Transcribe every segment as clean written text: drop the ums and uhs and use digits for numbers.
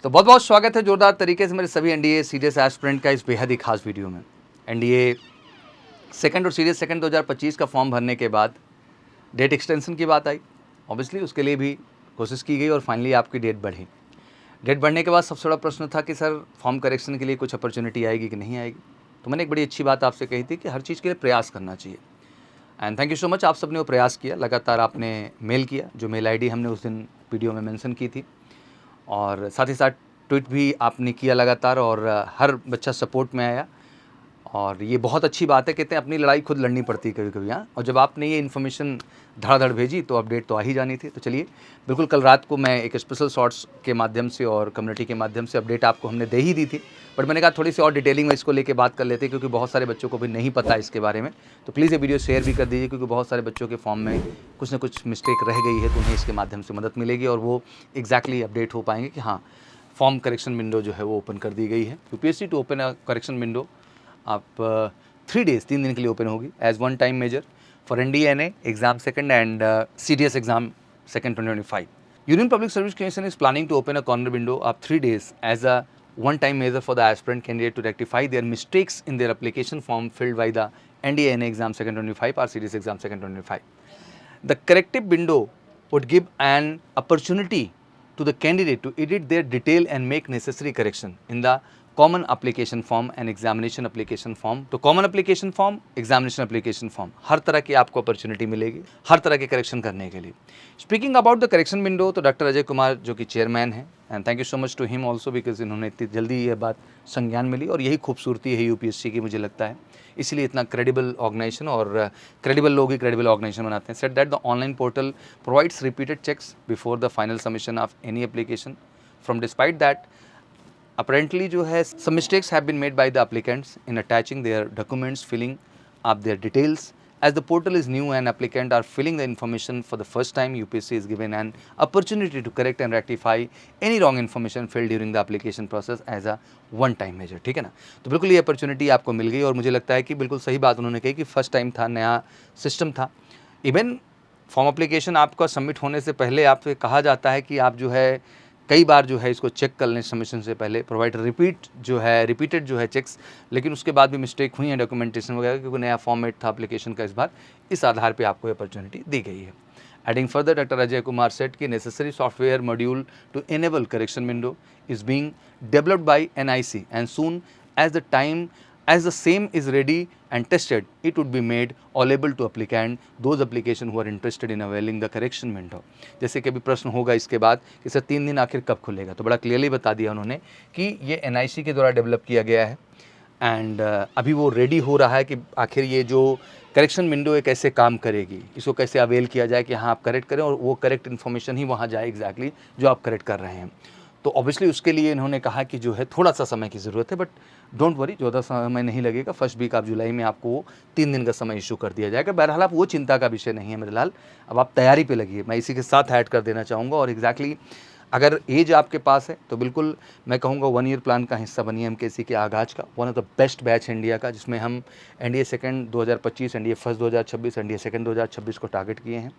तो बहुत बहुत स्वागत है जोरदार तरीके से मेरे सभी एनडीए सीडीएस एस्पिरेंट का इस बेहद ही खास वीडियो में। एनडीए सेकंड और सीडीएस सेकंड 2025 का फॉर्म भरने के बाद डेट एक्सटेंशन की बात आई। ऑब्वियसली उसके लिए भी कोशिश की गई और फाइनली आपकी डेट बढ़ी। डेट बढ़ने के बाद सबसे बड़ा प्रश्न था कि सर फॉर्म करेक्शन के लिए कुछ अपॉर्चुनिटी आएगी कि नहीं आएगी। तो मैंने एक बड़ी अच्छी बात आपसे कही थी कि हर चीज़ के लिए प्रयास करना चाहिए। And thank you so much, आप सबने वो प्रयास किया, लगातार आपने मेल किया, जो मेल आईडी हमने उस दिन वीडियो में मेंशन की थी, और साथ ही साथ ट्वीट भी आपने किया लगातार, और हर बच्चा सपोर्ट में आया। और ये बहुत अच्छी बात है, कहते हैं अपनी लड़ाई खुद लड़नी पड़ती है कभी कभी। हाँ, और जब आपने ये इन्फॉर्मेशन धड़ाधड़ भेजी तो अपडेट तो आ ही जानी थी। तो चलिए, बिल्कुल कल रात को मैं एक स्पेशल शॉर्ट्स के माध्यम से और कम्युनिटी के माध्यम से अपडेट आपको हमने दे ही दी थी, बट मैंने कहा थोड़ी सी और डिटेलिंग में इसको लेके बात कर लेते हैं, क्योंकि बहुत सारे बच्चों को भी नहीं पता इसके बारे में। तो प्लीज़ ये वीडियो शेयर भी कर दीजिए, क्योंकि बहुत सारे बच्चों के फॉर्म में कुछ ना कुछ मिस्टेक रह गई है, तो उन्हें इसके माध्यम से मदद मिलेगी और वो एग्जैक्टली अपडेट हो पाएंगे कि हाँ, फॉर्म करेक्शन विंडो जो है वो ओपन कर दी गई है। UPSC to open a correction window आप 3 डेज 3 दिन के लिए ओपन होगी as one time measure for NDA exam second and CDS exam second 2025. Union Public Service Commission is planning to open a corner window of 3 days as a one-time measure for the aspirant candidate to rectify their mistakes in their application form filled by the NDA exam second 2025 or CDS exam second 2025. The corrective window would give an opportunity to the candidate to edit their detail and make necessary correction in the common application form and examination application form. तो common application form, examination application form, हर तरह की आपको opportunity मिलेगी हर तरह के correction करने के लिए। Speaking about the correction window, तो डॉक्टर अजय कुमार जो कि चेयरमैन हैं, and thank you so much to him also, because इन्होंने इतनी जल्दी ये बात संज्ञान मिली, और यही खूबसूरती है यूपीएससी की, मुझे लगता है इसलिए इतना क्रेडिबल ऑर्गेनाइजेशन और क्रेडिबल लोग ही क्रेडिबल ऑर्गेनाइजेशन बनाते हैं। Set that the online portal provides repeated checks before the final submission of any application from despite that apparently जो है some mistakes have been made by the applicants in attaching their documents, filling up their details. As the portal is new and applicant are filling the information for the first time, UPSC is given an opportunity to correct and rectify any wrong information filled during the application process as a one time measure. ठीक है ना। तो बिल्कुल ये opportunity आपको मिल गई, और मुझे लगता है कि बिल्कुल सही बात उन्होंने कही कि फर्स्ट टाइम था, नया सिस्टम था। इवन फॉर्म अप्लीकेशन आपका सबमिट होने से पहले आपसे कहा जाता है कि आप जो है कई बार जो है इसको चेक कर लें सबमिशन से पहले, प्रोवाइड रिपीटेड जो है चेक्स, लेकिन उसके बाद भी मिस्टेक हुई है डॉक्यूमेंटेशन वगैरह, क्योंकि नया फॉर्मेट था एप्लीकेशन का इस बार, इस आधार पे आपको अपॉर्चुनिटी दी गई है। Adding further, doctor Ajay Kumar set की necessary software module to enable correction window is being developed by NIC and soon as the same is ready and tested, it would be made available to applicant, those application who are interested in availing the correction window. जैसे कि अभी प्रश्न होगा इसके बाद कि sir 3 दिन आखिर कब खुलेगा, तो बड़ा क्लियरली बता दिया उन्होंने कि ये NIC के द्वारा डेवलप किया गया है, एंड अभी वो रेडी हो रहा है कि आखिर ये जो करेक्शन विंडो है कैसे काम करेगी, इसको कैसे अवेल किया जाए कि हाँ आप करेक्ट करें और वो करेक्ट इन्फॉर्मेशन ही वहाँ जाए एग्जैक्टली जो आप करेक्ट कर रहे हैं। तो ऑब्वियसली उसके लिए इन्होंने कहा कि जो है थोड़ा सा समय की ज़रूरत है, बट डोंट वरी, ज़्यादा समय नहीं लगेगा। फर्स्ट वीक ऑफ जुलाई में आपको 3 दिन का समय इशू कर दिया जाएगा। बहरहाल आप वो चिंता का विषय नहीं है मेरे लाल, अब आप तैयारी पे लगिए, मैं इसी के साथ ऐड कर देना चाहूँगा। और एग्जैक्टली अगर एज आपके पास है तो बिल्कुल मैं कहूँगा 1 ईयर प्लान का हिस्सा बनिए MKC के आगाज़ का, one of the best batch India का, जिसमें हम NDA second 2025, NDA first 2026, NDA second 2026 को टारगेट किए हैं,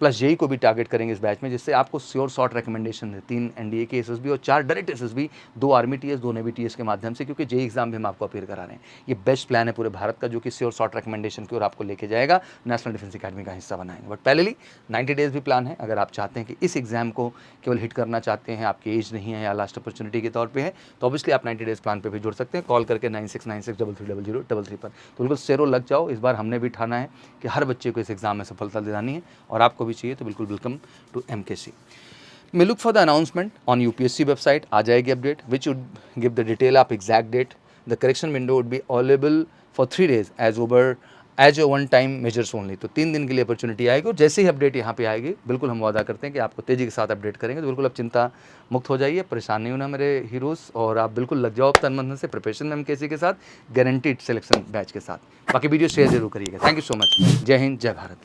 प्लस JEE को भी टारगेट करेंगे इस बैच में, जिससे आपको श्योर शॉर्ट रिकमेंडेशन है 3 NDA के SSB और 4 direct SSB, 2 army TS, 2 navy TS के माध्यम से, क्योंकि JEE एग्जाम भी हम आपको अपीयर करा रहे हैं। ये बेस्ट प्लान है पूरे भारत का, जो कि श्योर शॉर्ट रिकमेंडेशन की ओर आपको लेके जाएगा, नेशनल डिफेंस अकेडमी का हिस्सा बनाएंगे। बट पहले 90 डेज भी प्लान है, अगर आप चाहते हैं कि इस एग्जाम को केवल हिट करना चाहते हैं, आपकी एज नहीं है या लास्ट अपॉर्चुनिटी के तौर पर है, तो ऑब्वियसली आप 90 डेज प्लान पर भी जुड़ सकते हैं, कॉल करके 9696330033 पर। तो बिल्कुल शेरो लग जाओ, इस बार हमने भी ठाना है कि हर बच्चे को इस एग्जाम में सफलता दिलानी है, और आपको भी चाहिए, तो बिल्कुल welcome to MKC. May look for the announcement on UPSC website. आ जाएगी update which would give the detail of exact date. The correction window would be available for 3 days as a one time measures only. तो 3 दिन के लिए opportunity आएगी, और जैसे ही update यहाँ पे आएगी बिल्कुल हम वादा करते हैं कि आपको तेज़ी के साथ अपडेट करेंगे। तो बिल्कुल अब चिंता मुक्त हो जाइए, परेशान नहीं होना मेरे हीरोज़, और आप बिल्कुल लग जाओ तन मन से प्रिपरेशन में MKC के साथ, गारंटीड सिलेक्शन बैच के साथ। बाकी वीडियो शेयर जरूर करिएगा। Thank you so much. जय हिंद, जय भारत।